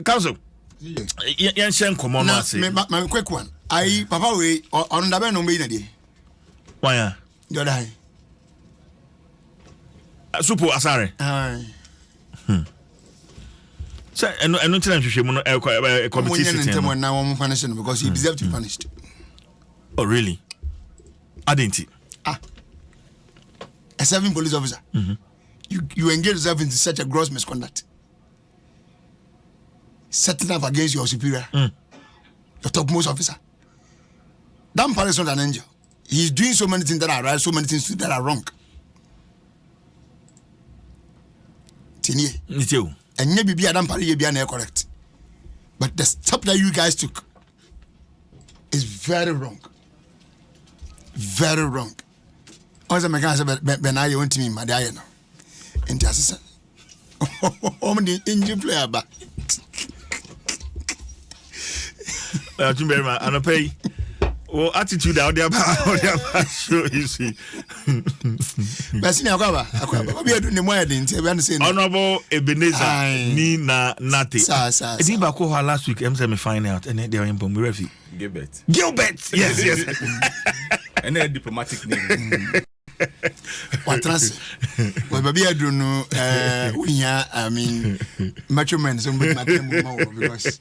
Council. Yan shen komo no ase. My quick one. I papa we on da be no be na dey. Why? The other high. Supo asare. So eno tell hwehwe mu no committee sitting. Because he deserves to be punished. Oh really? I didn't. A serving police officer. You engage yourself into such a gross misconduct. Setting up against your superior, your topmost officer. That man is not an angel. He's doing so many things that are right, so many things that are wrong. Tinye. And maybe be Adam Pari be correct. But the step that you guys took is very wrong. Very wrong. Also, my guys, Ben, I want to me, my Diana. And just the engine player back. And pay. Oh, attitude out there about show you see. But see, we are doing the more than say Honorable Ebenezer Nina Nati. I think back last week, I'm find out, and they are in Pomberefi. Gilbert. Yes. And a diplomatic name. What trans? Well, maybe I don't know. I mean, macho men. Somebody might be more because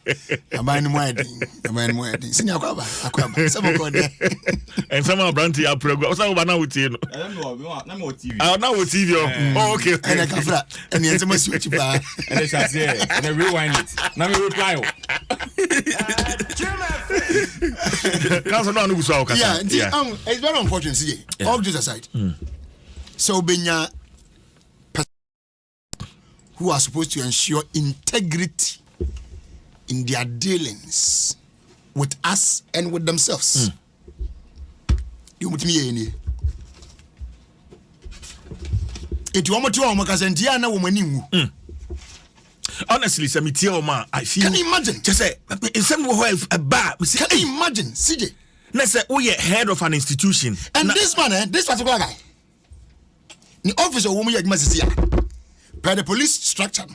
I'm buying more thing. Senior Aquaba. Some of them. And some of Branty are program. What's up now with you? I don't know. I'm not TV. Now with TV. Oh, okay. And I can flat. And the answer switch. And I shall say, and I rewind it. Now we reply. Yeah, it's very unfortunate. See, all jokes aside. So Benya who are supposed to ensure integrity in their dealings with us and with themselves. You put me in here. It you want to Makasantia na woman. Honestly, I feel. Can you imagine? Just say in some way a bar. Can you imagine, CJ? Let's say we are head of an institution. And this man, this particular guy, the officer woman you must see by the police structure,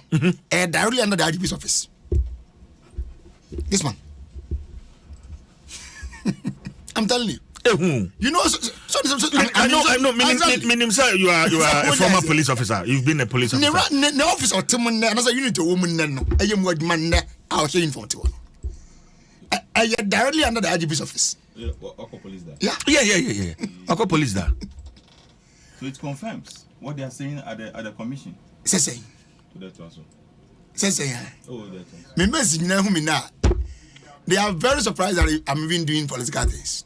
directly under the IGP's office. This man. I'm telling you. You know, I know. Meaning, sir, you are a former police officer. You've been a police officer. The officer of Timon, another unit of woman, I am what man, I'll say in 41. I am directly under the IGP's office. Yeah. I'll police that. So it confirms what they are saying at the commission. Say. Oh, that's me message now who me now. They are very surprised that I'm even doing political things.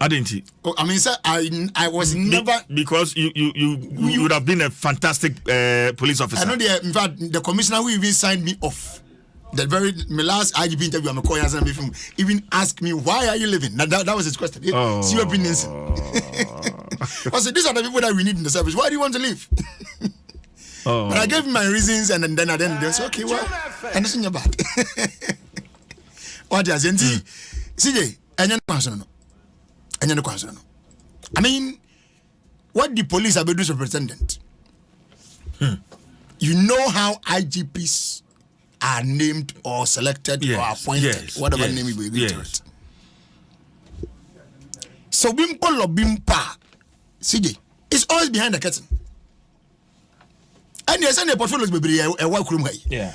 I didn't. Oh, I mean, sir, I was never because you would have been a fantastic police officer. I know in fact the commissioner who even signed me off. My last IGP interview, I'm a call even asked me why are you leaving? That was his question. See your opinions. I said these are the people that we need in the service. Why do you want to leave? But I gave him my reasons, and then they said, okay, well, and this is your bad. What does CJ? I mean, what the police are doing superintendent? You know how IGPs are named or selected or appointed, whatever name you will give to it. So Bimpo or Bimpa, CJ, is always behind the curtain. And there's any portfolios be a workroom. Yeah.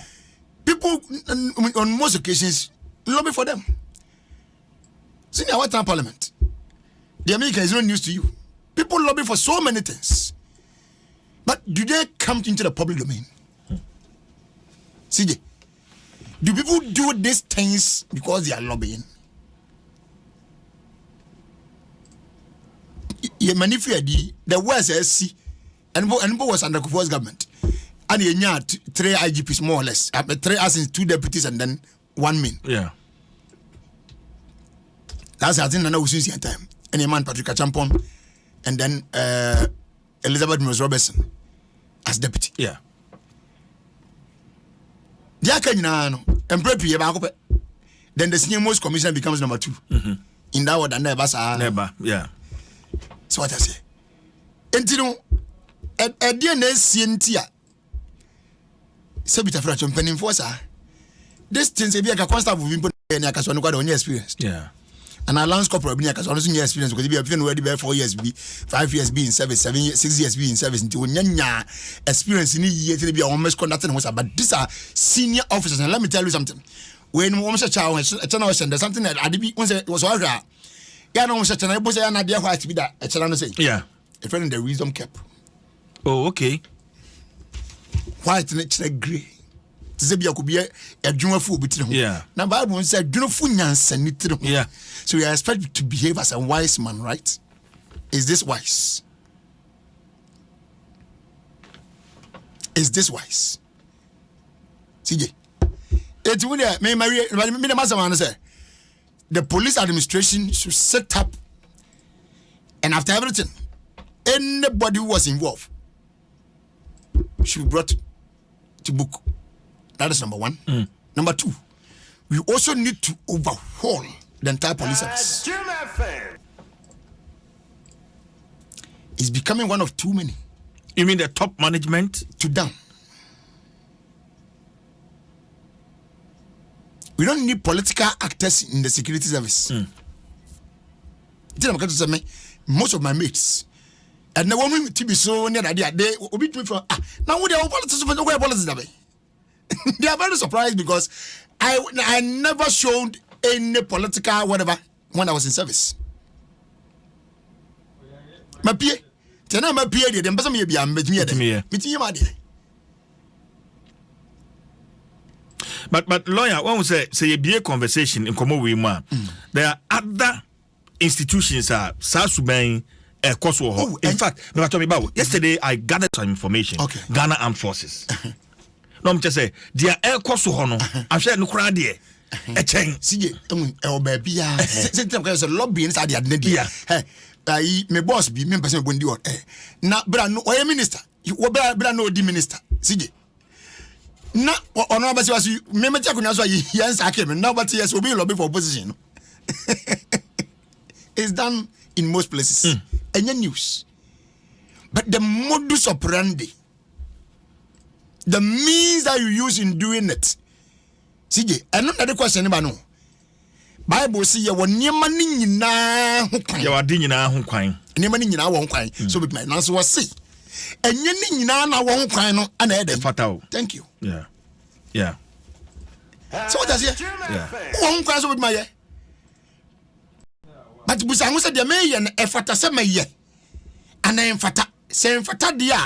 People on most occasions lobby for them. See now what time parliament? The American is not news to you. People lobby for so many things. But do they come into the public domain? CJ, do people do these things because they are lobbying? The West SC and was under Kufuor's government. And he had 3 IGPs more or less. 3 as 2 deputies and then 1 main. Yeah. That's I think I know since time. And a man Patrick Champon and then Elizabeth Mills Robertson as deputy. Yeah. Then the senior most commissioner becomes number 2. In that word and never. Yeah. So what I say. And you know, at the end, Sebita for a champagne for sir. This things if you are constable in Akaso no one experience. Yeah. And our lance corporal being Akaso no experience because if you have been already there 4 years, 5 years be in service, 7 years, 6 years be in service until nyanya experience in year to be almost conducting was but these are senior officers and let me tell you something. When one such a channel there's something that I did was all right. Yeah, no such an I was an idea why to be that a channel say. Yeah. A friend in the wisdom cap. Oh, okay. White and grey. Zebia could be a junior fool between them. Yeah. Now, Bible said, do not fool and yeah. So you are expected to behave as a wise man, right? Is this wise? Is this wise? CJ. It's when the police administration should set up, and after everything, anybody who was involved should be brought to book. That is number one. Number two, we also need to overhaul the entire police service. It's becoming one of too many. You mean the top management? To down. We don't need political actors in the security service. Most of my mates, and the woman to be so near that they will be from now with their politics. They are very surprised because I never showed any political whatever when I was in service. My peer, tell my peer, the ambassador may be a But lawyer, when we say you be a conversation in common with man, there are other institutions Sasubain Kosovo. In fact, no talking about yesterday I gathered some information. Okay. Ghana Armed Forces. No, I'm just say their air Kosovo no. I'm sure no crowd there. A chain. See, baby, there's a lobby inside the identity. Yeah. Hey, my boss be me person when you now, but I know oil minister. You but I know the minister. See. Na ono abasi wasu me check na so yes akem now but yes obi lobby for opposition. It's done in most places. Any news. But the modus operandi, the means that you use in doing it. CJ, and not the question about no. Bible say you won niema ni nyina ho kwan. You are di nyina ho kwan. Niema ni nyina wo kwan. So be my answer was say. Enye ni nyina na wo kwan no ana e dem. Fatal. Thank you. Yeah. Yeah. So what does it? Yeah. Wo kwan so be my but busa ho say de me ye e fata se me ye. Ana en fata. Se en fata dia.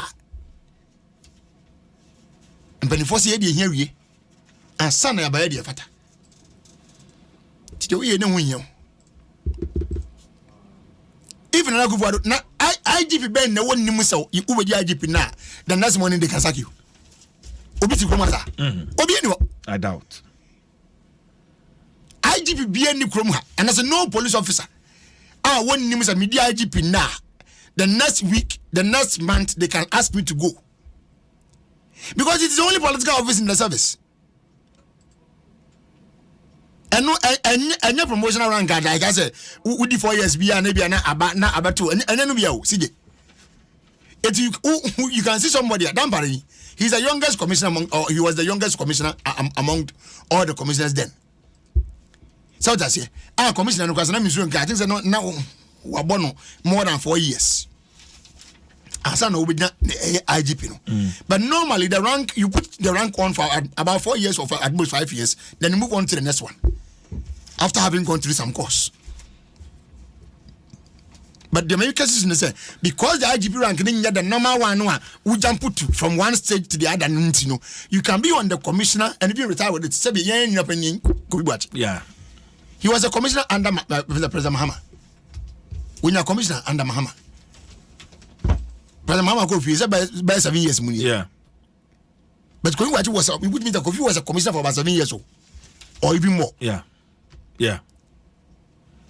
Mpenifo se ye de hia wie. Ansa na ya ba ye de fata. Tite wo ye ne ho hia. Even na go na IGP ben na won nim so you be IGP na the next morning they can sack you. Obi ti krom asa. Obi ani wo. I doubt. IGP be ani krom ha and as no police officer. Ah won nim so media IGP na the next week, the next month they can ask me to go. Because it is the only political office in the service. And no any promotional rank like I said would 4 years be an maybe na about 2 and then be CJ. It you can see somebody at Dampari. He's the youngest commissioner among, or he was the youngest commissioner among all the commissioners then. So that's it. Commissioner because I think no now wabono more than 4 years. Asa no be IGP no. But normally the rank you put the rank on for about 4 years or for at most 5 years, then you move on to the next one. After having gone through some course. But the main case is say because the IGP rank is the normal one who jump put from one stage to the other, you know, you can be on the commissioner and if you retire with it, yeah. He was a commissioner under President Mahama. When you're a commissioner under Mahama, President Mahama Kofi is by 7 years money. Yeah. But going what was we would mean that Kofi was a commissioner for about 7 years old, or even more. Yeah. Yeah.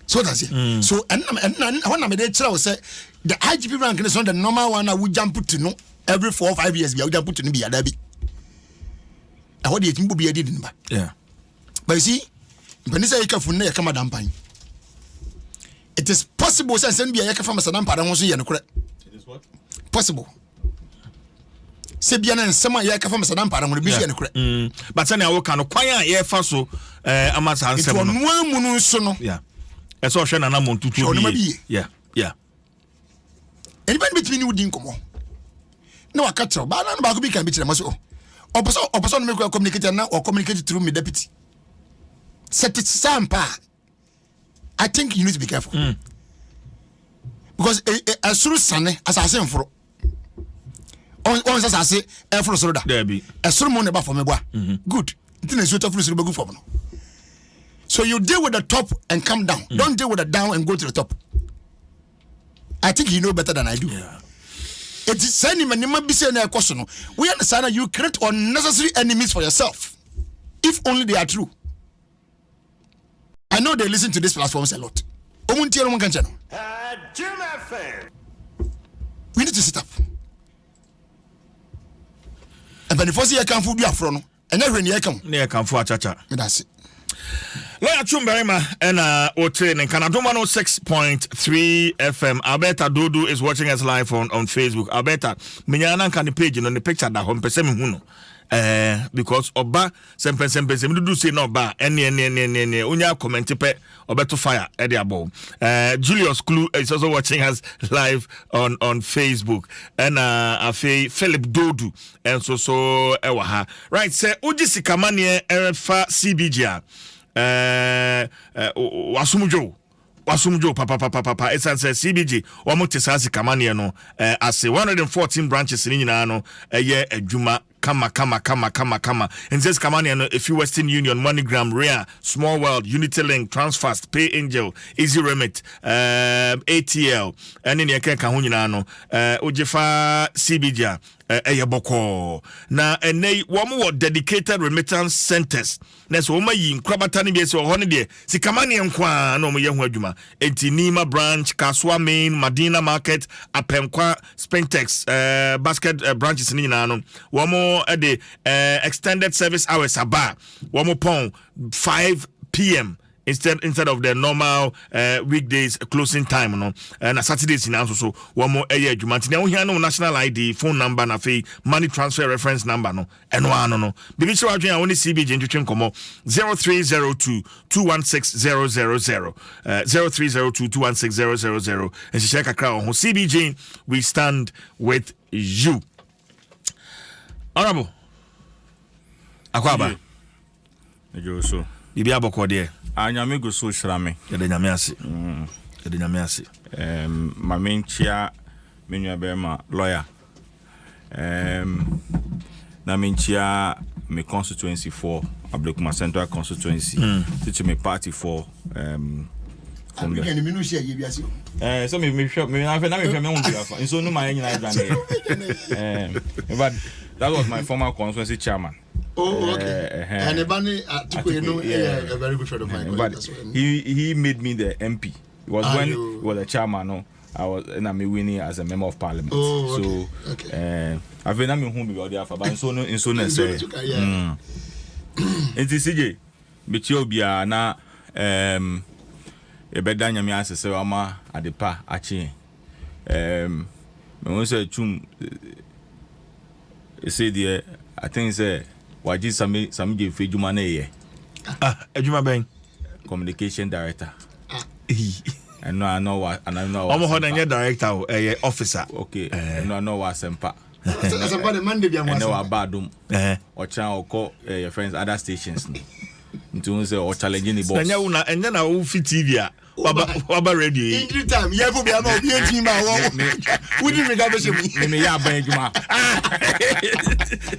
So that's it. So and when I'm there, I say the IGP rank is not the normal one. I would jump to know every 4 or 5 years. We would jump to be a debby. I what do you think would be a didn't buy? Yeah. But you see, when you say you can find a camera damping, it is possible. Since then, be a from a sadam para. It is what possible. Sebiana and some ya ka from Sadam para mo bi so ne but say na wo kan kwan a ye fa so amasa nsem no no munu so no yeah eso hwe na mo tutu bi yeah anybody between you din komo na waka tell ba na ba ko bi kan bi tell mo so opeso no me communicate na or communicate through me deputy set it sampa. I think you need to be careful because a suru sane asase mforo on say for suru da there be a suru mo ne ba for me boa good ntin so to suru be good for no. So you deal with the top and come down. Don't deal with the down and go to the top. I think you know better than I do. Yeah. It's sending me be saying a question. We understand that you create unnecessary enemies for yourself if only they are true. I know they listen to these platforms a lot. We need to sit up. And when the first year come for be a front, and every year come. Near come for a chacha. That's it. Lawyer Chumberima and Otin and Adom 106.3 FM. Alberta Dodo is watching us live on Facebook. Alberta, Minyana can the page on the picture that Mpensenpensenmu. Because Oba Mpensenpensenmu do say no ba any unya comment pe obeto fire at the above. Julius Clue is also watching us live on Facebook and Philip Dodu and so ewaha right say uji sikamanie fa CBG wasumjo papa it's as CBG wamote sasi kamanie no as 114 branches ni nyina no eye adwuma kama and says kamania no if you Western Union, MoneyGram, Rare, Small World, UnityLink, Transfast, Pay Angel, Easy Remit, ATL and in your kahunina no ojefa CBG boko na ene womo dedicated remittance centers na so ma yi nkrabatani bi so hone de sikamani nkwa na mo ye ho adwuma enti Nima branch, Kaswa Main, Madina Market, Apemkwa, Spintex basket branches ni nyina no womo the extended service hours aba womo pon 5 p.m. instead of the normal weekdays closing time no na Saturdays in so one more adwuma nti na wo hia no national ID phone number na fe money transfer reference number no eno ano no bibi che wadwen a woni CBG ntwetwe nkomo 0302 216000 0302 216000 and she check akra on CBG we stand with you. Honorable Akwaba Ejoso bibi aboko de anyame go so shrame yede nyame ase mamenchia menua bema lawyer na menchia me constituency for Ablekuma Central constituency teach me party for from the minutia yibiasi so me na fe na me hwe so no ma nyina adwane but that was my former constituency chairman. Oh, okay. And Ebani a very good friend of mine. But he made me the MP. It was when he was a chairman. No, I was and I'm winning as a member of parliament. Oh, okay. So, I've been home because they are but so no in so necessary. It is CJ. But you be na a better nyame asese ama adepa achi. Me won say chum. Say the I think say waji some je fe juma na ye adwuma ben communication director and I know omo ho na director officer okay and I know what sempa sempa the Monday bia mo and wa badum o chan o call your friends other stations nti say o challenge ni boss nya una enya na wo fit TV a waba radio in time ye go bia na obi enti ma wo wudi me ga be se me ya ban juma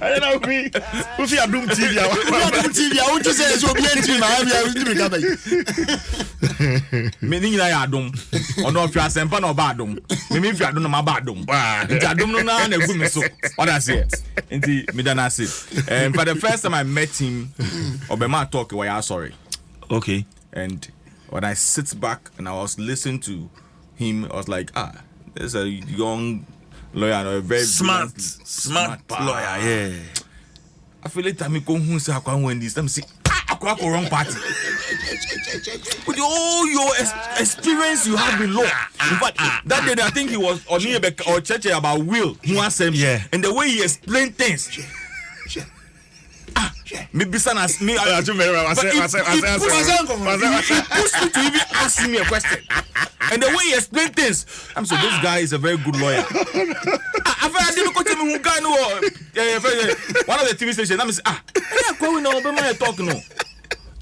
I don't know if you Adom TV I want to say so obi enti ma bia wudi me ga be me ni ya Adom ono fi asempa na oba Adom me fi Adom na ma ba Adom nti Adom no na gu me so what I say nti me da na say for the first time I met him obema talk we are sorry okay and when I sit back and I was listening to him, I was like, there's a young lawyer, a very smart lawyer, yeah. I feel like I'm going to say, a wrong party. With all your experience you have in law. In fact, that day I think he was on or church about Will Nsem, yeah, and the way he explained things. Maybe son as me. But he pushed me to even ask me a question. And the way he explained things, I'm so this guy is a very good lawyer. I didn't go to me one of the TV stations. I'm saying, I going on, but my talk no.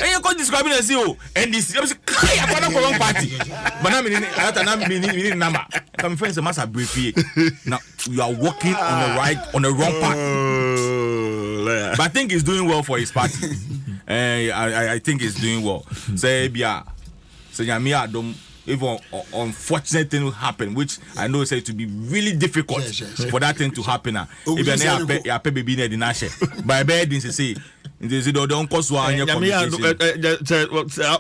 And you can't describe it as you and this. I'm saying, I want to wrong party. But I'm in number. I'm friends, a master brief. Now you are walking on the wrong path. But I think he's doing well for his party. I think he's doing well. Say, yeah. So, Adom, if unfortunate thing will happen, which I know is to be really difficult for that thing to happen. If you're a baby in the nation, by bed, they say, don't cause one.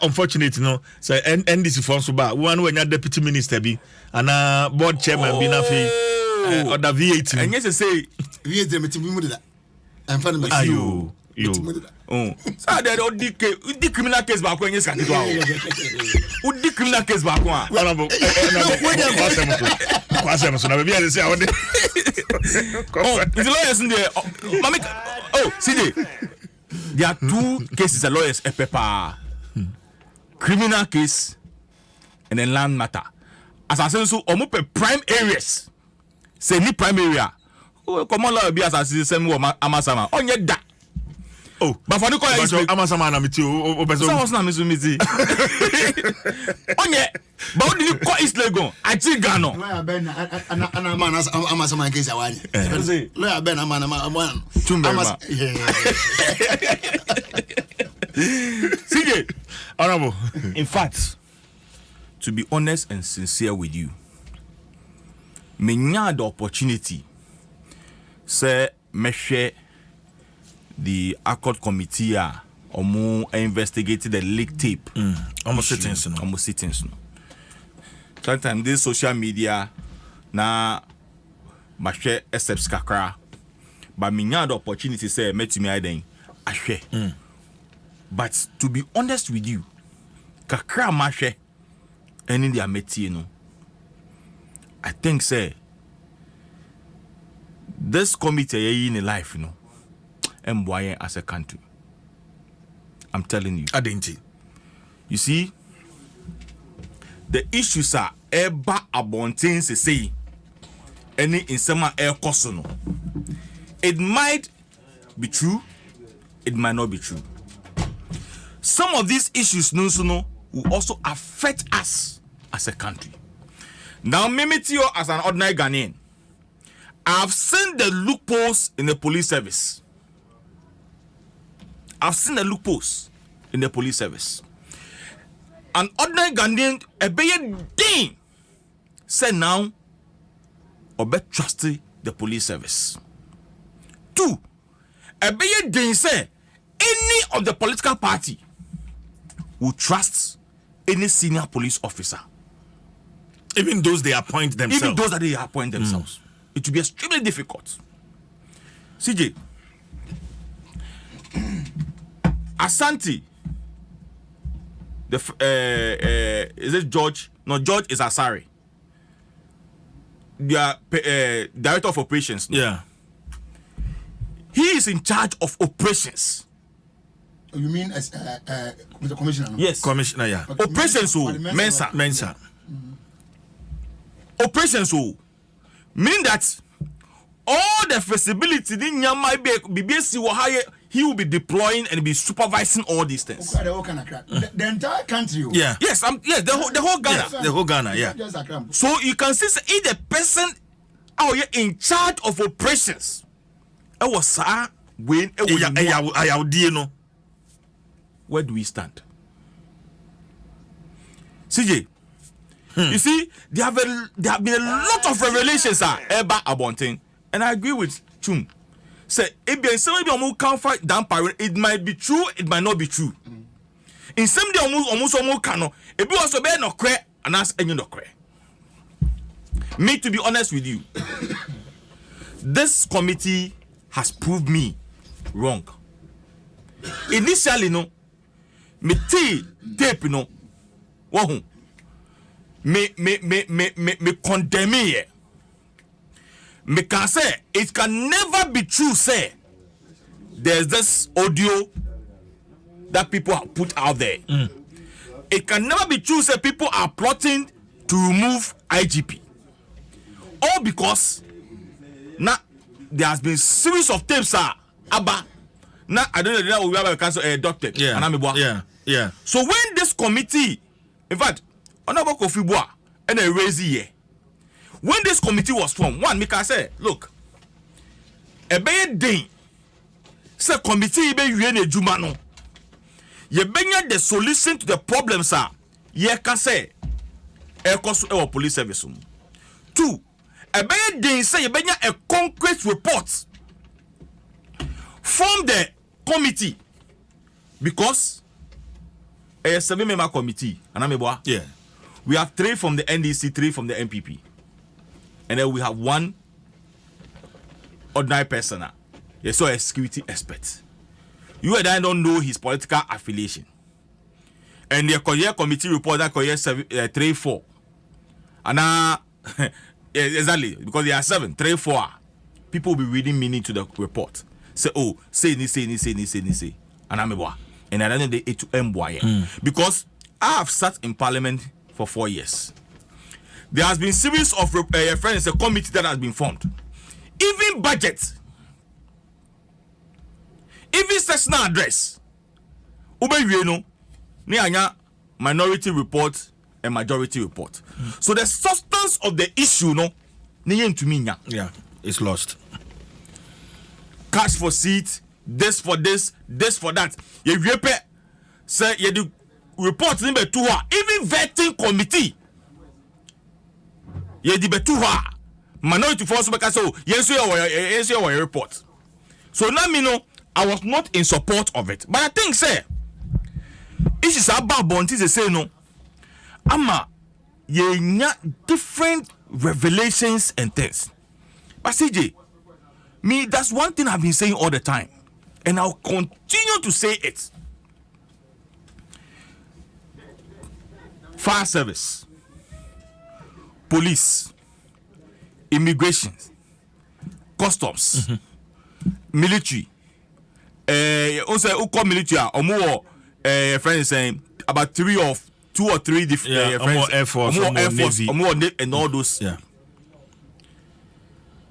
Unfortunately, no. So, and this is for one when you're deputy minister, be and board chairman, be nothing, or the V8. And yes, I say, V8, I'm finding my you. So they don't the criminal case back when you can do who the criminal case back one. The lawyers in there. CJ, there are two cases the lawyers a paper. Criminal case and then land matter. As I said, so almost prime areas. Say ni prime area. Comment là bien ça c'est same amasama on yet that but for the call amasama na miti o bezo ça was na miti on yet but the call is legon I think Gano lawyer Ben ana man amasama case awani lawyer Ben man CJ honorable in fact to be honest and sincere with you me nya the opportunity say measure the accord committee investigated the leak tape. Almost sittings. Sometimes this social media na measure accepts kakra, but me nya the opportunity say met me I share. But to be honest with you, kakra measure any their meti no. I think say this committee in life, you know, and as a country. I'm telling you. Identity. You see, the issues are eba abontin se say any in summer air cosono. It might be true, it might not be true. Some of these issues no will also affect us as a country. Now, Mimitio as an ordinary Ghanaian, I've seen the loopholes in the police service. An ordinary Ghanaian, a big thing, say now, or bet trust the police service. 2, a big thing say any of the political party will trust any senior police officer. Even those they appoint themselves. It will be extremely difficult. CJ, Asante, is it George? No, George is Asari. The director of operations. Yeah. He is in charge of operations. You mean as the commissioner? No? Yes. Commissioner, yeah. Okay. Operations, Mensa. Operations, mean that all the flexibility he will be deploying and be supervising all these things. The entire country. Yeah. Yes, the whole Ghana. Yeah, the whole Ghana, yeah. So you can see if the person out here in charge of operations, where do we stand? CJ, you see, there have been a lot of revelations about Abonting, and I agree with Chum. Say, if somebody can't fight down power, it might be true, it might not be true. In some day, almost cano, if you also bear no credit, and ask any no credit. Me, to be honest with you, this committee has proved me wrong. Initially, no, me tape no wo me condemn here. Me can say it can never be true say there's this audio that people have put out there. It can never be true say people are plotting to remove IGP. All because now there has been series of tapes Abba. Now I don't know we have a cancel doctor. Yeah. So when this committee, in fact, Honorable Kofi Boa and a raise here. When this committee was formed, one make I say, look, a bad day. Say committee be you ne juma no. Ye benya the solution to the problems ye can say e police service. 2, a bad day say ye benya a concrete report from the committee because a 7-member committee and yeah. We have 3 from the NDC, 3 from the MPP. And then we have 1 ordinary person. Yes, so a security expert. You and I don't know his political affiliation. And the Korea committee report that Korea 3-4. And exactly, because there are 7, 3-4. People will be reading meaning to the report. Say, oh, say. And I'm a and I don't know the to because I have sat in parliament for 4 years. There has been series of friends, a committee that has been formed. Even budget, even sessional address. Minority report and majority report. So the substance of the issue, Yeah, it's lost. Cash for seat, this for this for that. You say you do report number 2. Even vetting committee. You di betuha. Minority force make so yes your report. So now me know I was not in support of it. But I think say it is about bonti say no. Ama ye different revelations and things. But CJ, me, that's one thing I've been saying all the time. And I'll continue to say it. Fire service, police, immigration, customs, military. Also, military, or more friends saying about 2 or 3 different more Air Force, more Navy. more and all those. Yeah.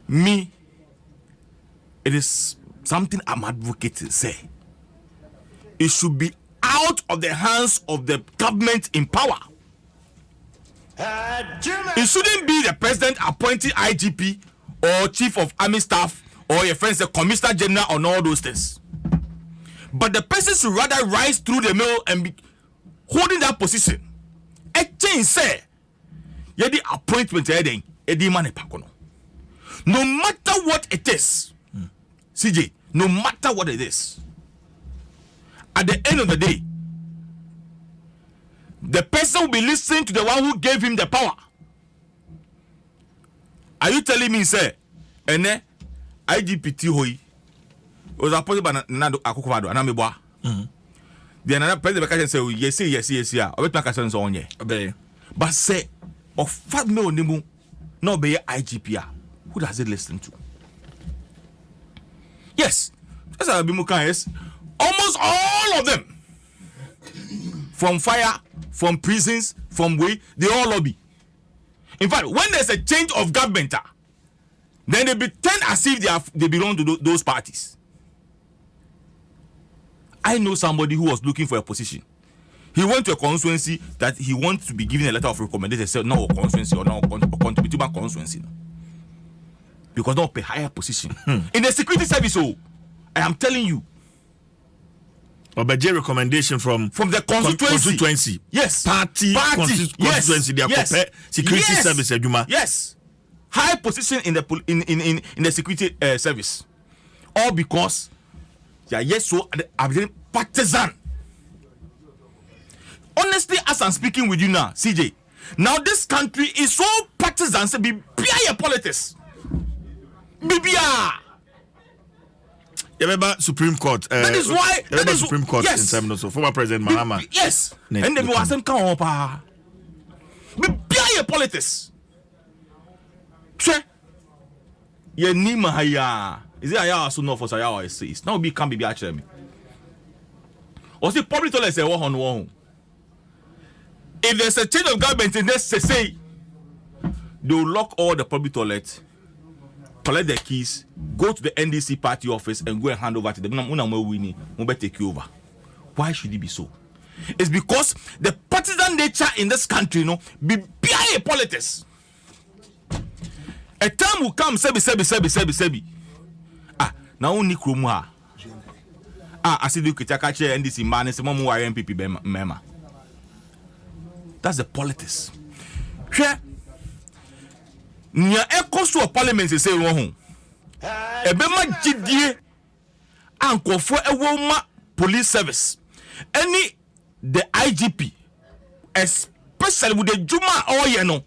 Me, it is something I'm advocating. Say, it should be out of the hands of the government in power. It shouldn't be the president appointing IGP or chief of army staff or your friends, the commissioner general, on all those things. But the person should rather rise through the mill and be holding that position. A change say, yeah, the appointment heading, no matter what it is, CJ, no matter what it is, at the end of the day, the person will be listening to the one who gave him the power. Are you telling me, sir? Ene IGP Hoi was appointed by Nando Akufo-Addo and Ameboa. The another president say yes. I will make a sense on ye. But say of fat me onimu no be IGP. Who does it listen to? Yes, that's how yes. Almost all of them, from fire, from prisons, from way, they all lobby. In fact, when there's a change of government, then they pretend as if they belong to those parties. I know somebody who was looking for a position. He went to a constituency that he wants to be given a letter of recommendation. Said no constituency or no contribute to my constituency, because they pay higher position in the security service. Oh, I am telling you. Obeje recommendation from the constituency. Yes. Party. Constituency. They are prepared security service. Yes. High position in the security service. All because they are so partisan. Honestly, as I'm speaking with you now, CJ, now this country is so partisan. So be politics. Bibia. Yabeba Supreme Court. That is why. That is Supreme Court. Yes. In Nsem also former President Mahama. Yes. And then we was them come up. Be a politics. Che. Ye ni mahaya. Is it aya so no for saya or says. Now be can be actually me. Or see public toilet say one. If there's a change of government in this say they will lock all the public toilets, collect their keys, go to the NDC party office and go and hand over to them. We'll take you over. Why should it be so? It's because the partisan nature in this country, be a politics. A time will come, sebi. Now only Krumwa. I see the Kitakache NDC man is one more MPP member. That's the politics. Here, near echoes to a parliament is saying, "Wahoo, a bema GDA, uncle for a woman police service, any the IGP, especially with the Juma or Yeno,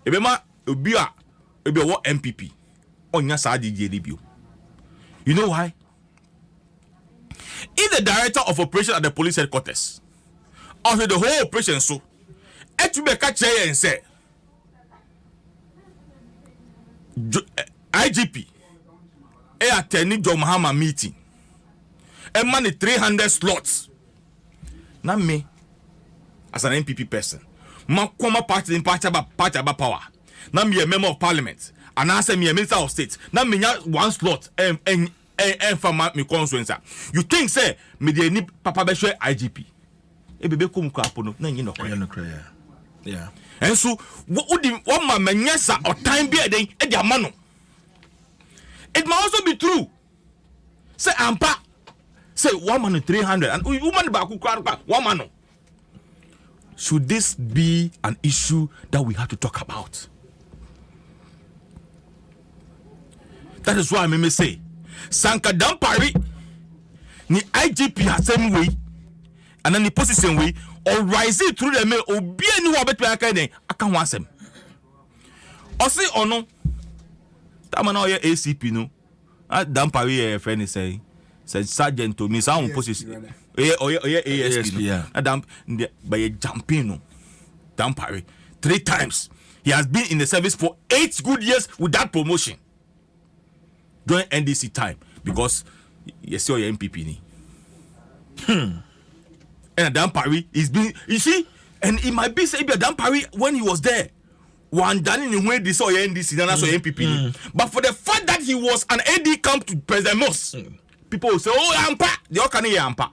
a bema ubia, a be what MPP on your side debut. You know why? If the director of operation at the police headquarters, after the whole operation, so, et you be catch and say, IGP, attending John Mahama meeting, and money 300 slots. Now me, as an MPP person, my party in party about power. Now me a member of parliament, and I say me a minister of state. Now me one slot and from my constituency. You think say me dey need Papa Beshwe IGP? Ebebe kum kwa apono na nyi no kra. Yeah. And so what my menyesa or time be den e dia mano. It might also be true. Say ampa say 1 man 300 and woman ba ku kwa 1 man. Should this be an issue that we have to talk about? That is why I may say Sanka Dampari ni IGP has same way and then the position way or rising through the mail or be anyone better I can't want them. Or say or no that man your ACP no Dampari friend say sergeant to me some position ASP yeah Adam by a jumping no Dampari 3 times he has been in the service for 8 good years without promotion. During NDC time because you see your MPP ni. And Adam Parry is being you see and it might be say Adam Parry when he was there one done in when this or NDC and that's your MPP. But for the fact that he was an AD camp to President Moss, people will say oh Ampa they all can hear Ampa.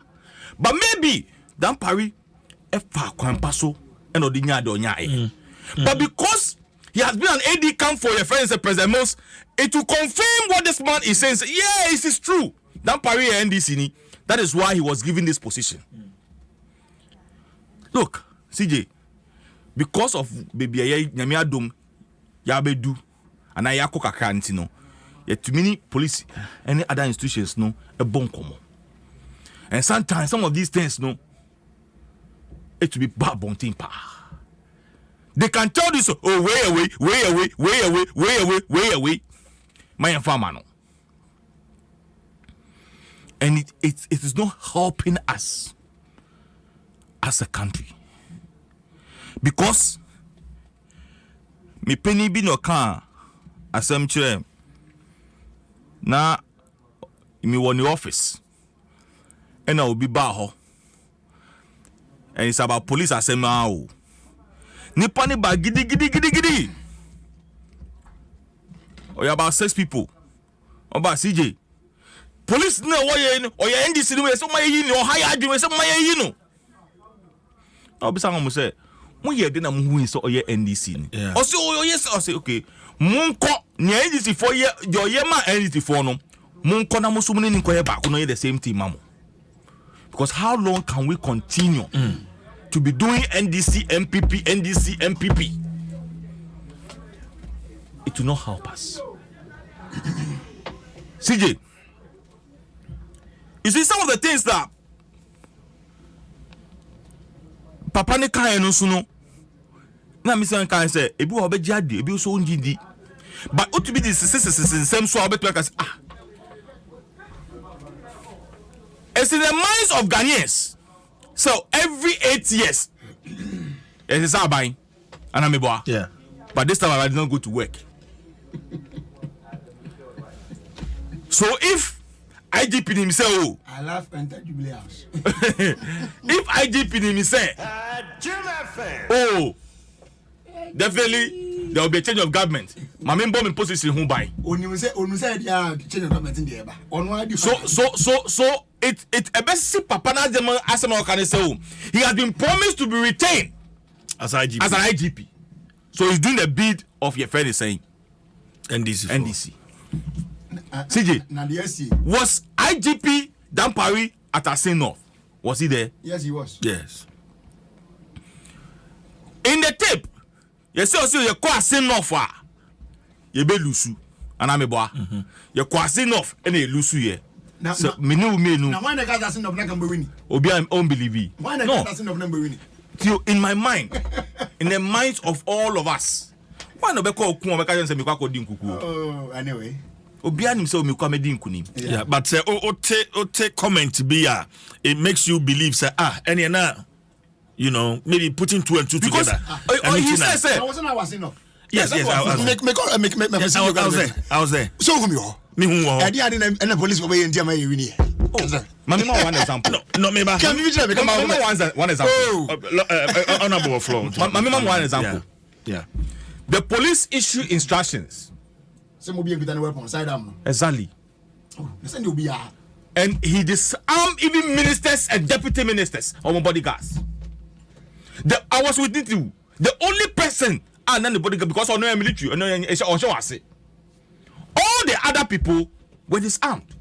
But maybe Dan Parry efa kwampaso and odinya do nya. But because he has been an AD camp for your friends at President Moss, it will confirm what this man is saying. Yeah, it is true. That Paris NDC, that is why he was given this position. Look, CJ, because of baby Adom Yabedu and Ayako Kakantino, yet too many police any other institutions no a bon common. And sometimes some of these things no it will be bad bon thing pa. They can tell this, oh, way away. My farmer no. And it is not helping us as a country. Because me penny be no can asem chere na me won the office and I will be baho. And it's about police asem Nipani ba gidi. Or about 6 people. About CJ. Police no way or your NDC no so my yin or higher do so my yin. I'll be saying say, "Mo ye dey na mo hu so your NDC." Or say, "Oh yes," I say, "Okay. Munko ni NDC for your ma NDC for no. Munko na mo so mo ni nko ye ba ko no ye the same thing mamo." Because how long can we continue to be doing NDC MPP? It will not help us. CJ, you see some of the things that Papa ne kan no so no na me san kan say ebi wo be jade ebi so ngidi but what to be this Nsem so obeto ka say It's in the minds of Ghanaians. So every 8 years, it's a buying, and I'm a boy. Yeah. But this time I did not go to work. So if IGP himself, I love enter Jubilee House. if IGP himself, definitely there will be a change of government. My member in position who buy. Change of government in the eba. So it a best see Papa na dem asema can say he has been promised to be retained as IGP. As an IGP. So he's doing the bid of your friend is saying NDC. CJ, was IGP Dampari at Asin North? Was he there? Yes, he was. Yes. In the tape, you see also you call Asin North you be lusu and I'm a boy. You call Asin North and you lusu here. So me know. Now why the guys Asin North not win? Obi I unbelieve. Why the guys Asin North not win? In my mind, in the minds of all of us, why no be call Oku make say me kwa kodin kuku. Oh, anyway. Obian himself me kwa medin kunim. Yeah, but ote comment be it makes you believe say any na maybe putting 2 and 2 because, together. He says I wasn't enough. Yes, I was there. So whom you are? Me who I didn't and the police were in Jamaica. Mami one example. No, me ba. Can you tell me? Come on, one example. Honorable floor. Mami one example. Yeah. The police issue instructions. Some will be with a weapon side arm. Exactly. Listen, you'll be and he disarmed even ministers and deputy ministers of my bodyguards. I was with you. The only person and then the bodyguard because I know military and all the other people were disarmed.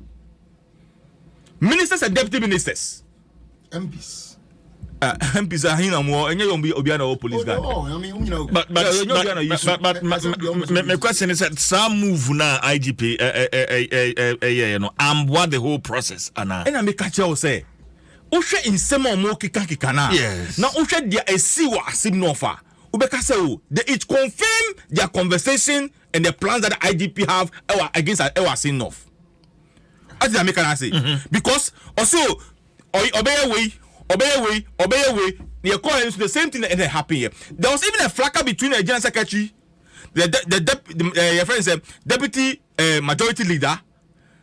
Ministers and deputy ministers. MPs. MPs are here more and you don't be Obiano police guy. But my question is that some move now IGP what the whole process and I make catch you say Ushe in sema mo kika na. Yes. Now Ushe dia esiwa asim nofa. Ubeka say it confirm their conversation and the plans that the IGP have against our sin north. As the American say because also obey way. They call it the same thing that happened here. There was even a fracas between the general secretary, your friend said deputy majority leader,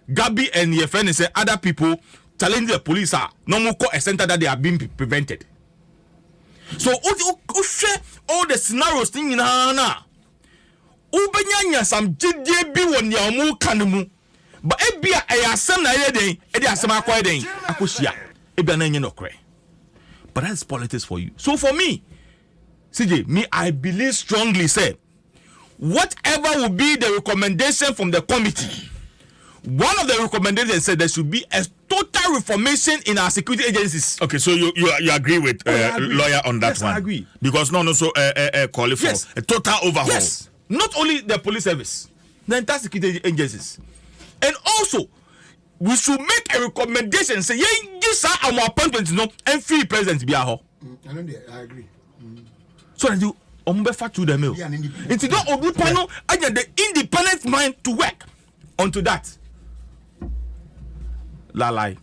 Gabi, and your friend said other people challenging the police are no more a center that they are being prevented. So all the scenarios thing in Hana. Ubenya some JDB when you are more canimu. But Ebia a asem na yeden, e dey asem akwa yeden. Akoshia. Ebia na nye no kre. But that's politics for you. So for me, CJ, I believe strongly, say, whatever will be the recommendation from the committee, one of the recommendations said there should be a total reformation in our security agencies. Okay, so you agree with lawyer on that yes, one? I agree. Because so call for a total overhaul. Yes, not only the police service, the entire security agencies, and also. We should make a recommendation. Say, yes, our appointment, and free president be I agree. So that you fact to the mill. It's not a group panel. I get the independent mind to work onto that. La lie.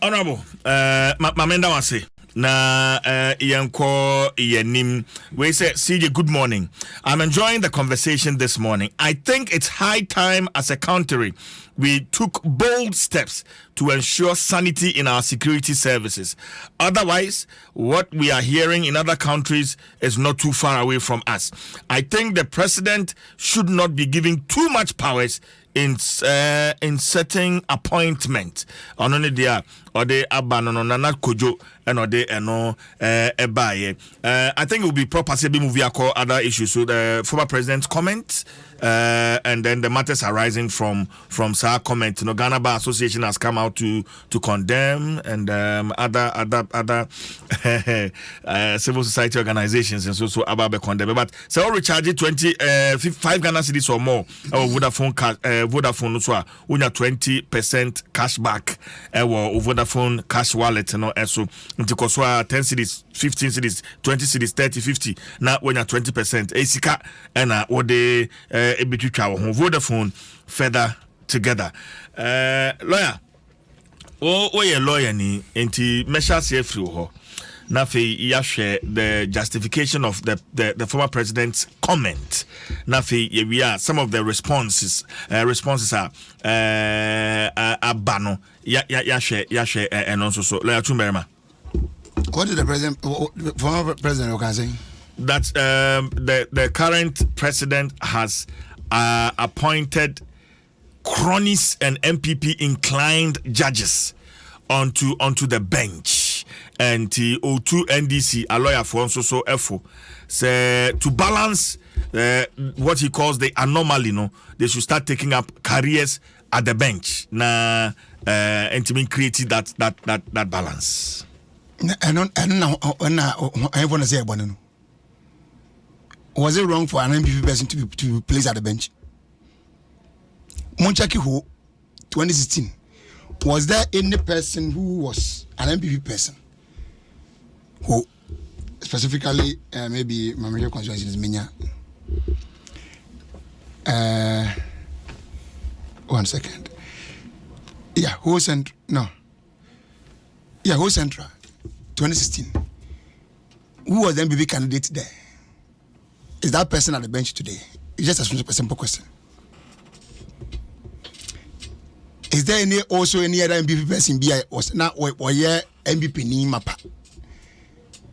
Honorable, Mamenda was say. Na yanko yenim we say CJ, good morning. I'm enjoying the conversation this morning. I think it's high time as a country we took bold steps to ensure sanity in our security services. Otherwise, what we are hearing in other countries is not too far away from us. I think the president should not be giving too much powers in setting appointment. Only there or they abandon na kojo and or they no ebaye. I think it will be proper to be movie call other issues. So the former president's comment and then the matters arising from Sir comment. Ghana Bar Association has come out to condemn and other civil society organizations and so about condemn. But so recharge 5 Ghana cedis or more Vodafone so unya 20% cash back Vodafone cash wallet no so ntiko so 10 cedis 15 cedis 20 cedis 30 50 na when 20% esika na wode ebetwitwa wo Vodafone further together. Lawyer, you're lawyer ni enti measures here through Nafi yashe the justification of the former president's comment. Nafi we are some of the responses are bano yashe and also so lawyer Tumberma. What did the former president can say? That the current president has appointed cronies and MPP inclined judges onto the bench, and O2 NDC a lawyer for so FO say to balance what he calls the anomaly. No, they should start taking up careers at the bench na and to be creating that balance. I want to say about it. Was it wrong for an MPP person to be placed at the bench? Monchaki Ho, 2016. Was there any person who was an MPP person who specifically maybe Mamre constituency is Minya? 1 second. Yeah, who sent no. Yeah, who Central 2016. Who was the MPP candidate there? Is that person at the bench today? It's just a simple question. Is there any other MPP person BI was now or yeah MPP ni mapa?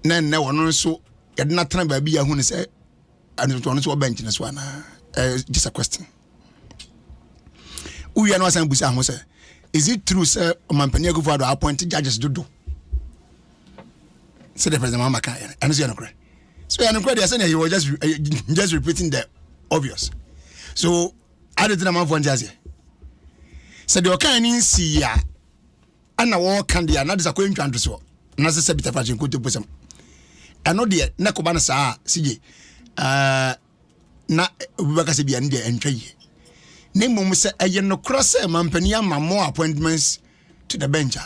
Then no one also had not trying by be a who say and it was bench in this one. Just a question. We are not saying Busa say. Is it true, sir? Mampania go for the appointed judges do. Say the president Mamaka and so on. So I'm quite saying he was just repeating the obvious. So I didn't know one jazzy. Said the Okani see ya. And I walk candy, and that is a coin to so. And as I said, Peter Fajin could put some. I know the Nakobana sa CJ. Na Ubakasibi and the entry. Name mum say a no cross a mampania more appointments to the bench.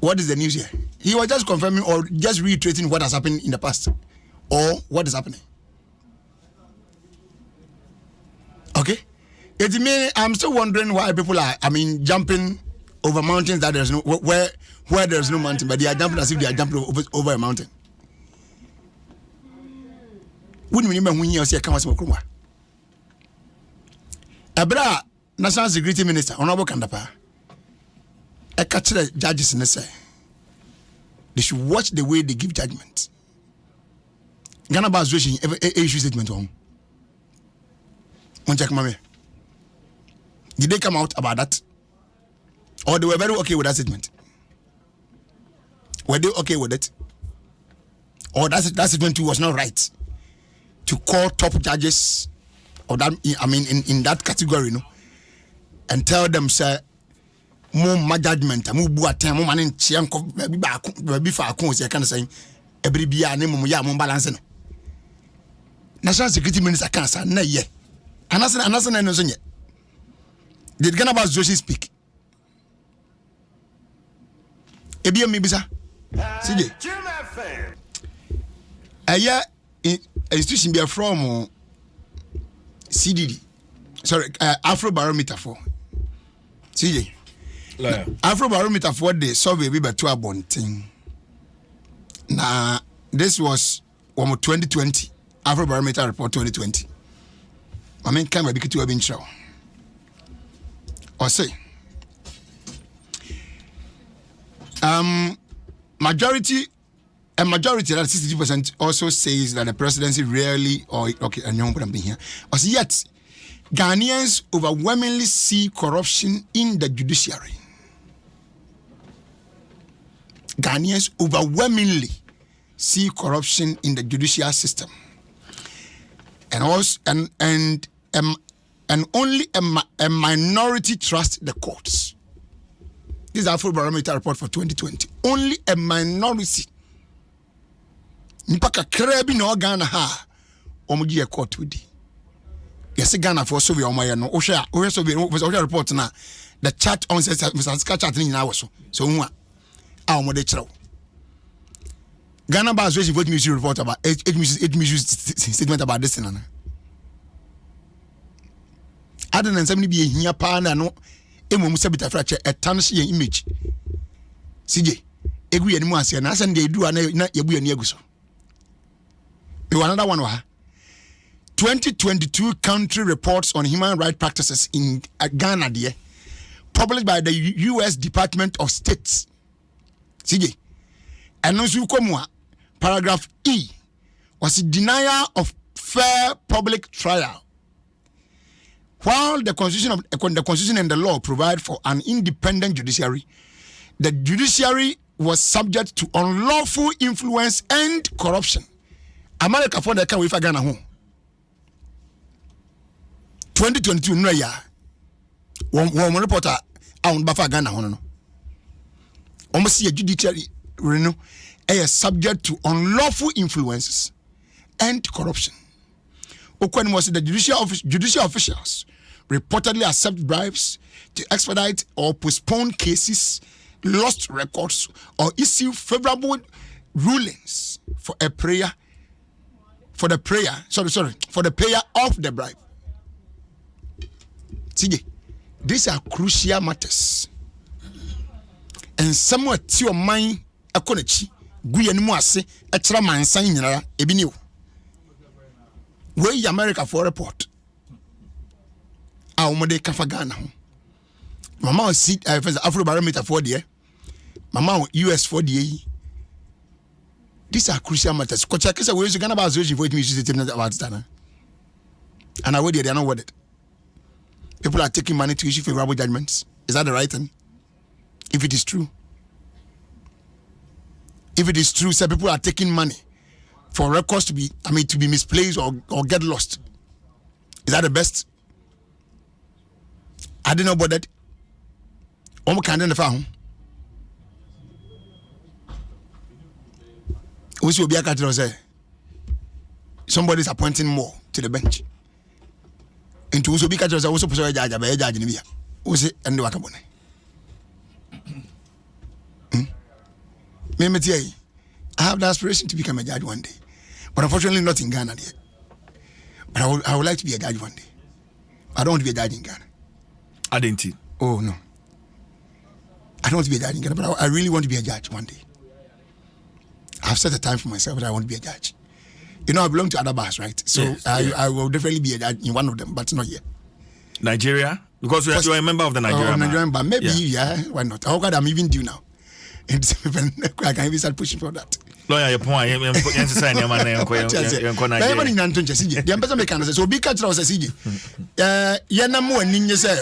What is the news here? He was just confirming or just reiterating what has happened in the past or what is happening. Okay? It means I'm still wondering why people are, jumping over mountains that there's no, where there's no mountain, but they are jumping as if they are jumping over a mountain. Wouldn't remember when you see a Kamas Mokruma. Abra, National Security Minister, Honorable Kandapa, I catch the judges in the say. They should watch the way they give judgment. Ghana Bas issue statement on. Check mommy. Did they come out about that? Or they were very okay with that statement? Were they okay with it? Or that statement too was not right to call top judges or that in that category, no, and tell them say more judgment, more buat, more man in chianco before I can say every beer name ya more balance. National Security Minister can't say no ye. And that's an yet. Did Ghana Bas Joshi speak? Ebia Mibisa. CJ. Aya institution be from CDD. Sorry, Afrobarometer for CJ. Afrobarometer for the survey we better bonting. Now this was 2020 Afrobarometer report 2020. Come a bit to a bench show. Or say majority that 62% also says that the presidency rarely or okay and young put here. But yet Ghanaians overwhelmingly see corruption in the judiciary. Ghanaians overwhelmingly see corruption in the judicial system. And also, and only a minority trust the courts. This is Afrobarometer report for 2020. Only a minority. Nipaka krebi no Ghana ha. Omuji a court with. Yes, Ghana for so we omaya no. Osha so we report na. The chat on says Mr. Chat in our so. So unwa. Our mode chro. Ghana Bas vote music report about it statement about this thing. Adom Nsem ni bi ehia pa na no emu se bita frache etanish ye image CJ egu ye ni mu ase na ase de edu na yebu ye ni aguso we another one wa 2022 country reports on human rights practices in Ghana there published by the US Department of State CJ and also come paragraph E was a denial of fair public trial. While the constitution and the law provide for an independent judiciary, the judiciary was subject to unlawful influence and corruption. America for the can we Ghana home. 2022 no ya. One reporter on Bafa Ghana home no. Almost see a judiciary is subject to unlawful influences and corruption. Okwen was the judicial officials reportedly accept bribes to expedite or postpone cases, lost records, or issue favorable rulings for the payer of the bribe. See, these are crucial matters. And somewhere to your mind, a konechi, guyanimo ase, etra mansan nyinara, ebiniu. Where America for report. Our mother Kafagana. Mama see Afrobarometer for the Mama US for the these are crucial matters. Kochakisa we going about association for me about Stana. And I they are not worth it. People are taking money to issue favorable judgments. Is that the right thing? If it is true. If it is true, say people are taking money for records to be misplaced or get lost. Is that the best? I didn't know about that. Somebody is appointing more to the bench. And to also be catchers, I also put a judge in India. Was it and the Wakabone? I have the aspiration to become a judge one day, but unfortunately not in Ghana yet. But I would like to be a judge one day. I don't want to be a judge in Ghana. I didn't. Oh no. I don't want to be a judge in Ghana, but I really want to be a judge one day. I've set a time for myself that I want to be a judge. You know, I belong to other bars, right? So yes, I will definitely be a judge in one of them, but not yet. Nigeria? Because you are a member of the Nigerian bar. Maybe, yeah, why not? How come I'm even due now? I can even start pushing for that. Lawyer, your point. I'm saying, I'm everybody in Antonio, the ambassador mechanic. So big catcher was a CG. Yanamu and Ninja say,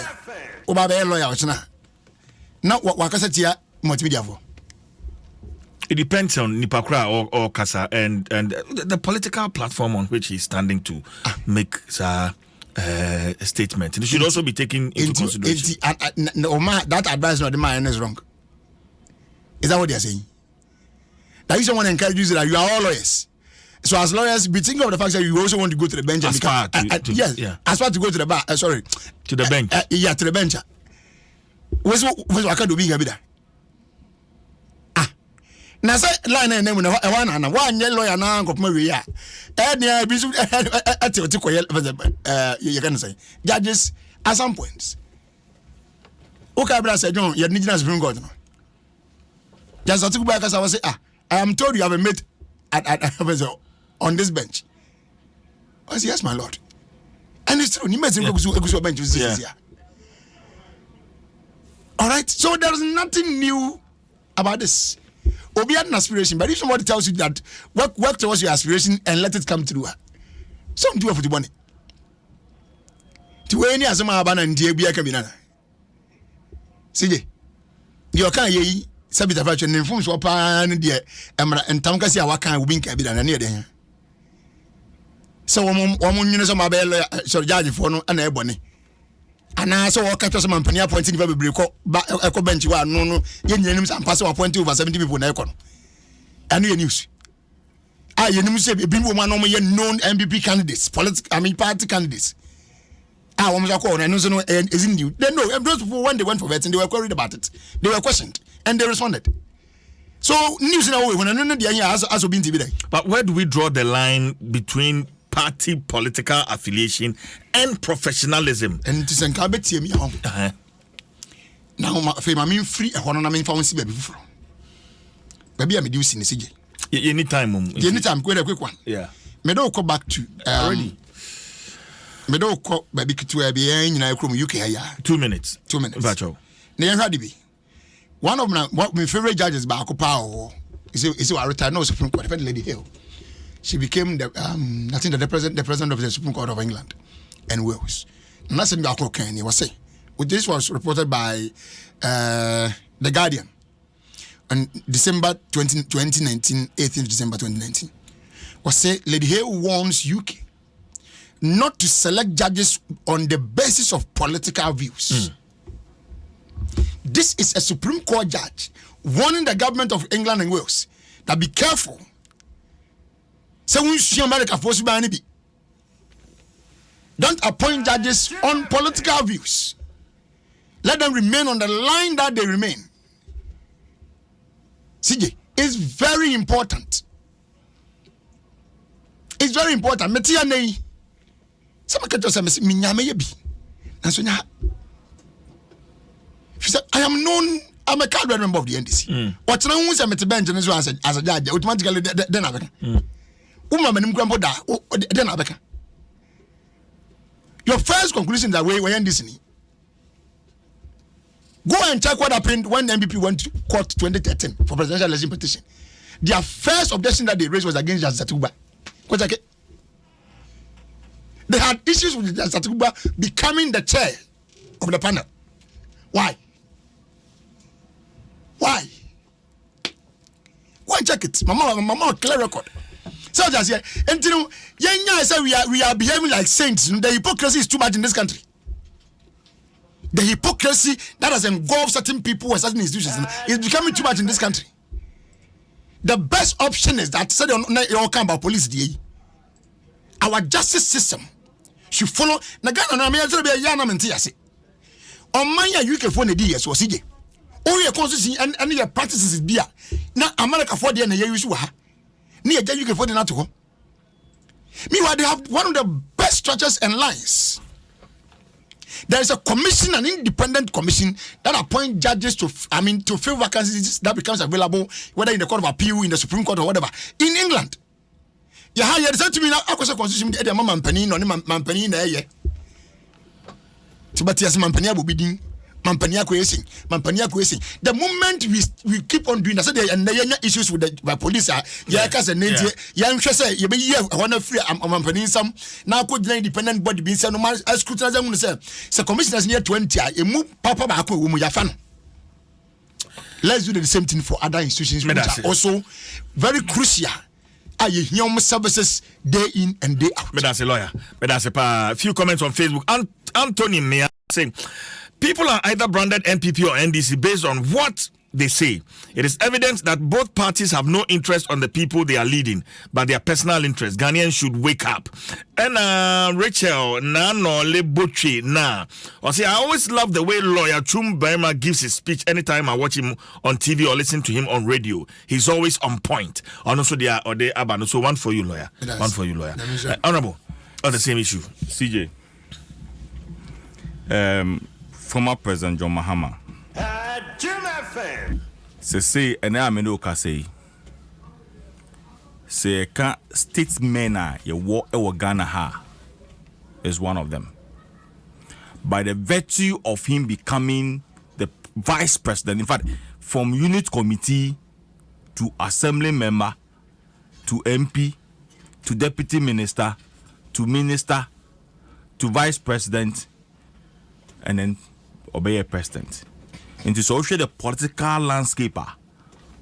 Obabe lawyer, what's now? Now, what Wakasatia multimedia for? It depends on Nipakra or Kasa and the political platform on which he's standing to make a statement. And it should also be taken into consideration. That advice not the man is wrong. Is that what they're saying? That you someone encourage you that you are all lawyers. So as lawyers, be thinking of the fact that you also want to go to the bench and become as far to go to the bar. To the bench. To the bench. What's what can do being a bit? Na say line na name na one lawyer na go come we ya na bi so you can say judges at some points okay brother say John you need to Supreme Court no just to go back as I was say I am told you have a mate at on this bench. I say yes my lord, and it's true. You must go bench this year. All right, so there is nothing new about this. Obi had an aspiration, but if somebody tells you that work towards your aspiration and let it come through, so do it for the money. To any as a man and dear be a cabinana. CJ, you can't ye sabita fashion and informs what pan dear and Tankasi Waka will be cabin near there. So, one unit of my bell, so judge for no and ebony. And I saw all catchers and penny appointing very brick echo bench. You are no, names and pass appointed over 70 people in Econ. And your news. You know, say, being one of my known MVP candidates, party candidates. I want to call and no, isn't you? They know, those people, when they went for vets and they were worried about it, they were questioned and they responded. So, news in a way, when I know the idea has also been to be there. But where do we draw the line between party political affiliation and professionalism. And it is an cabin me home. Now, my family free a one and found baby before. Baby, I'm reducing the CJ. Anytime, anytime, quite a quick one. Yeah. Me don't go back to already. Me don't go baby to a BN in UK. 2 minutes. 2 minutes. Virtual. One of my favorite judges, Baco Power, is a retired no Supreme Court, Lady Hill. She became the I think the president of the Supreme Court of England and Wales. Nothing Baco Kenny was say. This was reported by The Guardian on December 2019, 18th December 2019. Was say Lady Hill warns UK not to select judges on the basis of political views. This is a Supreme Court judge warning the government of England and Wales that be careful. So we see America force be. Don't appoint judges on political views. Let them remain on the line that they remain. CJ, it's very important. It's very important. Metia nei. Some kato say me nyame ye bi. Nanso nya. She said, I am known, I'm a card member of the NDC. What's now who's a bench as a judge, automatically then I become. Woman grandpa da then I become. Your first conclusion that way NDC. Go and check what happened when MPP went to court 2013 for presidential election petition. Their first objection that they raised was against Judge Satuba. They had issues with Judge Satuba becoming the chair of the panel. Why? Why check it? Mama clear record. So just here, and you know, say we are behaving like saints. The hypocrisy is too much in this country. The hypocrisy that has engulfed certain people and certain institutions is becoming too much in this country. The best option is that say you all come about police. Our justice system should follow. Nagana na me tell be yana menti ase. On my UK for the years was CJ. All your constitution and your practices is beer. Now America for the end use ha. Near UK for the NATO. Meanwhile, they have one of the best structures and lines. There is a commission, an independent commission that appoint judges to fill vacancies that becomes available, whether in the Court of Appeal, in the Supreme Court, or whatever. In England, you said to me now, I was a constitution, the man penny, no man penny, but yes, Mampania will be doing Mampania coercing. The moment we keep on doing that, and there are issues with the police, because and young say you be here, one of free Mampani some now could independent body be said no man as scrutinize them say. So commissioners near 20, you move Papa Baku, Muyafan. Let's do the same thing for other institutions which are also very crucial. Human services day in and day out. But that's a lawyer. But that's a few comments on Facebook. Anthony Mea saying people are either branded NPP or NDC based on what they say. It is evident that both parties have no interest on the people they are leading, but their personal interest. Ghanaians should wake up. And Rachel Nano Lebotri na. I always love the way lawyer Chum Baima gives his speech anytime I watch him on TV or listen to him on radio. He's always on point. And also they are Abano. So one for you, lawyer. One for you, lawyer. Honorable, on the same issue. CJ. Former President John Mahama. Say and I mean say statesmen ye war Ghana ha is one of them. By the virtue of him becoming the vice president, in fact, from unit committee to assembly member to MP to deputy minister to vice president and then obey a president. Into social the political landscape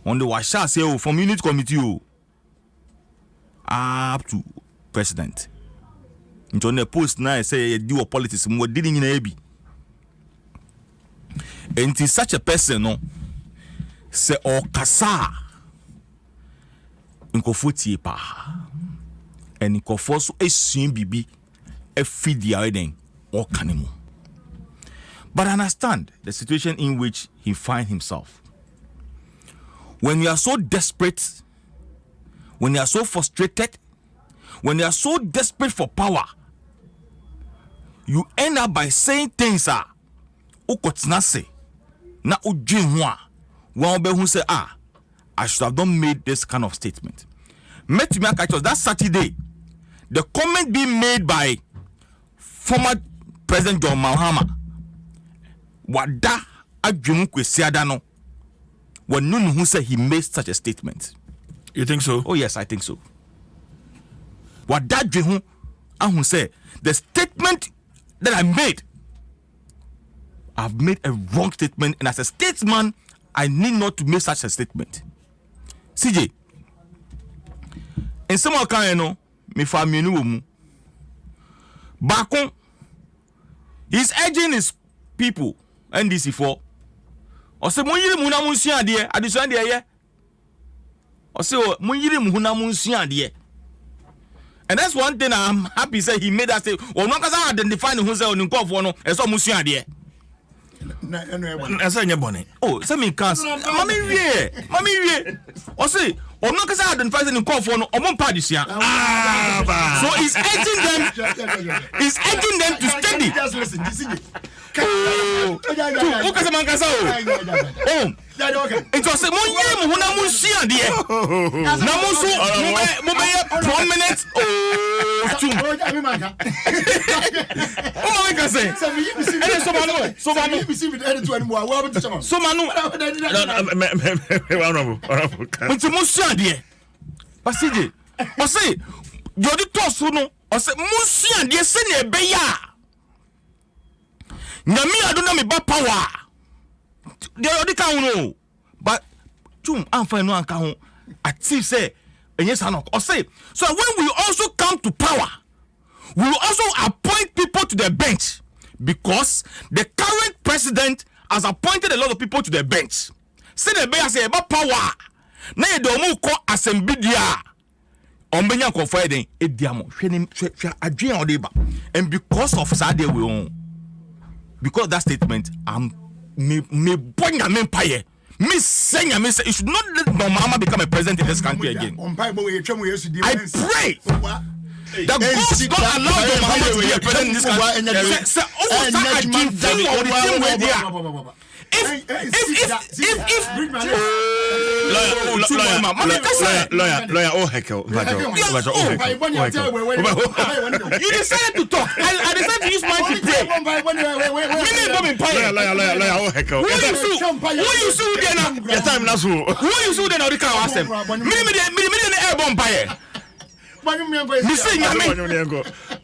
on the washa say from unit committee up to president. Into the post now say do politics more didn't in be. And such a person no say or kasa inkofuti pa and inkofoso esun bibi e feed the or kanimu. But I understand the situation in which he finds himself. When you are so desperate, when you are so frustrated, when they are so desperate for power, you end up by saying things ukotinase na ujinwa one be who say I should have not made this kind of statement. Met me catch us that Saturday. The comment being made by former President John Mahama wada adwum kwesiada no when nunu who said he made such a statement. You think so? Oh yes, I think so. Wada adwum who said the statement that I made, I've made a wrong statement, and as a statesman I need not to make such a statement. CJ, in some kind no me family no mu Bakon, he's urging his people NDC for or say mon yiri mu na mun sua de adesuan de ye or say mon yiri mu na mun sua de. And that's one thing I'm happy say he made us say or no kasa identify who say on nkofo no e so mun sua de. Na say nye bone. Oh, say me can mami wie or say or no kasa identify the nkofo no omon pa adesua. So he's urging them to study. Just listen, Oh, okay, man, kasa oh. It was a money who na musia de. Na musu mo be prominent. Oh, oh, my say. So manu. It's musia de. Pasije. O say, jodi to so no. O say musia de se na be ya. Nyami aduna me ba power. They already can know. But chum anfa no anka ho. Active say enye sanok. Or say so when we also come to power, we will also appoint people to the bench because the current president has appointed a lot of people to the bench. Say the be say ba power. Na ye do mu ko assembly dia. Ombenya konfo eden ediamo. Hwenim hwe adwen odeba. And because of that they will because of that statement, me bonya me empire. Me saying it should not let my mama become a president in this country again. I pray that God don't allow the Muhammad to be a president in this country. Say, lawyer, oh heckle. You decided to talk. I decided to use mine to pray. Lawyer, oh heckle. Who you sue then? Your time now. Who you sue then? The car ask them. Me airborne buyer. Me say nyame.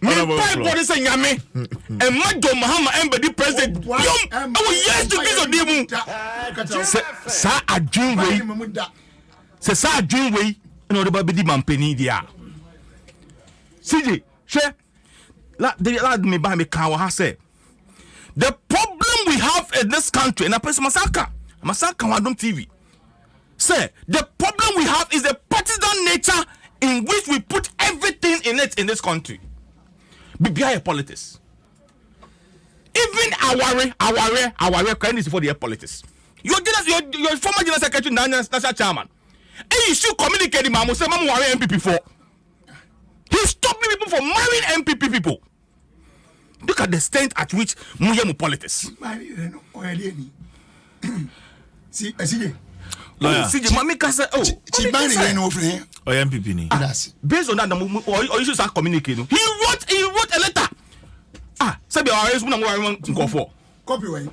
Me pipe body say nyame. And Madam Muhammad Embedi president. Yum. Oh yes to this odemu. Sa adwin wey. Se sa adwin wey. No the baby di mampeni dia. CJ, share. La me ba me kan wa say. The problem we have in this country, and I press Masaka on Adom TV. Say the problem we have is the partisan nature in which we put everything in it in this country. Behind politics. Even our candidates for the politics. Your former general secretary, national chairman. And you should communicate with Mamu, say Mamu marry MPP for. He stopped people from marrying MPP people. Look at the extent at which Muyemu politics. See, CJ, Mami Kasa, MPP ni. Based on that, or you should start communicating. He wrote a letter. Say be our muna ngwa nko for. Copy way.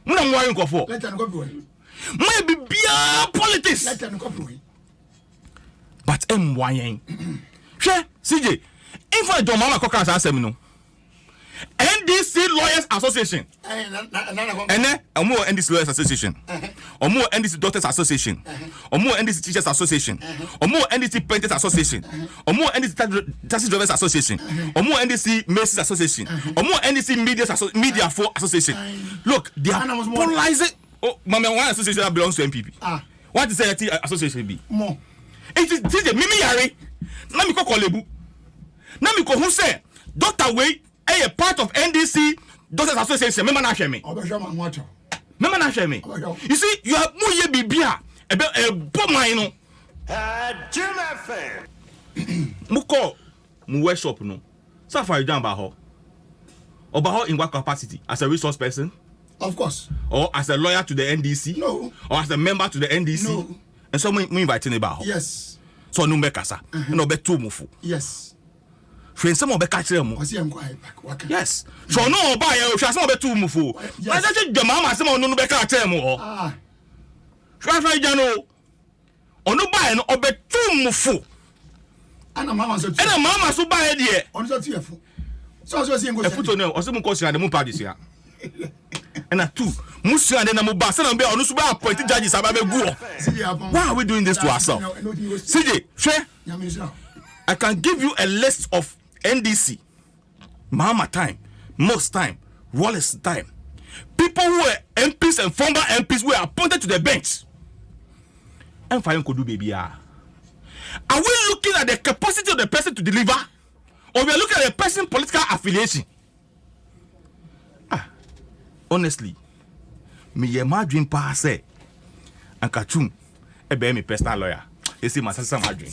Muna ngwa nko for. Letter no copy way. Maybe bia politics. Letter no copy way. But MYN. She CJ, if I don't mama koka asem no. NDC Lawyers Association. And then Omo NDC Lawyers Association. Omo NDC Doctors Association. Omo NDC Teachers Association. Omo NDC Painters Association. Omo NDC Taxi Drivers Association. Omo NDC Masons Association. Omo NDC Media for Association. Look, they are polarizing. Oh, mama, one association that belongs to MPP. What is the association be? More. It is Mimi Yari. Na mi ko kolebu. Na mi ko who say Dr. Way a part of NDC Doctors Association. Remember na me. Remember na me. You see, you have more ye bibia. A bomb no. Jim FM. Muko mu workshop no. So far you done about in what capacity? As a resource person? Of course. Or as a lawyer to the NDC? No. Or as a member to the NDC? No. And so me inviting about. Yes. So no make asa. No be too mufu. Yes. Friend some be catch them. Yes. So no buy you some be too mufu. I say the mama some no be catch them. Ah. Try jano. Ono buy no obe too mufu. Ana mama so buy there. On so tiefo. So say ngo. E put on o se mu ko sia de mu pa dis ya. And a two, Musia and then I'm about to on super appointed judges. Why are we doing this to ourselves? CJ, share. I can give you a list of NDC, Mahama time, most time, Wallace time. People who were MPs and former MPs were appointed to the bench. And fine could do baby. Are we looking at the capacity of the person to deliver? Or we are looking at the person's political affiliation? Honestly, me ye my dream pass and Kachum, a baby personal lawyer. You see, my sister, my dream.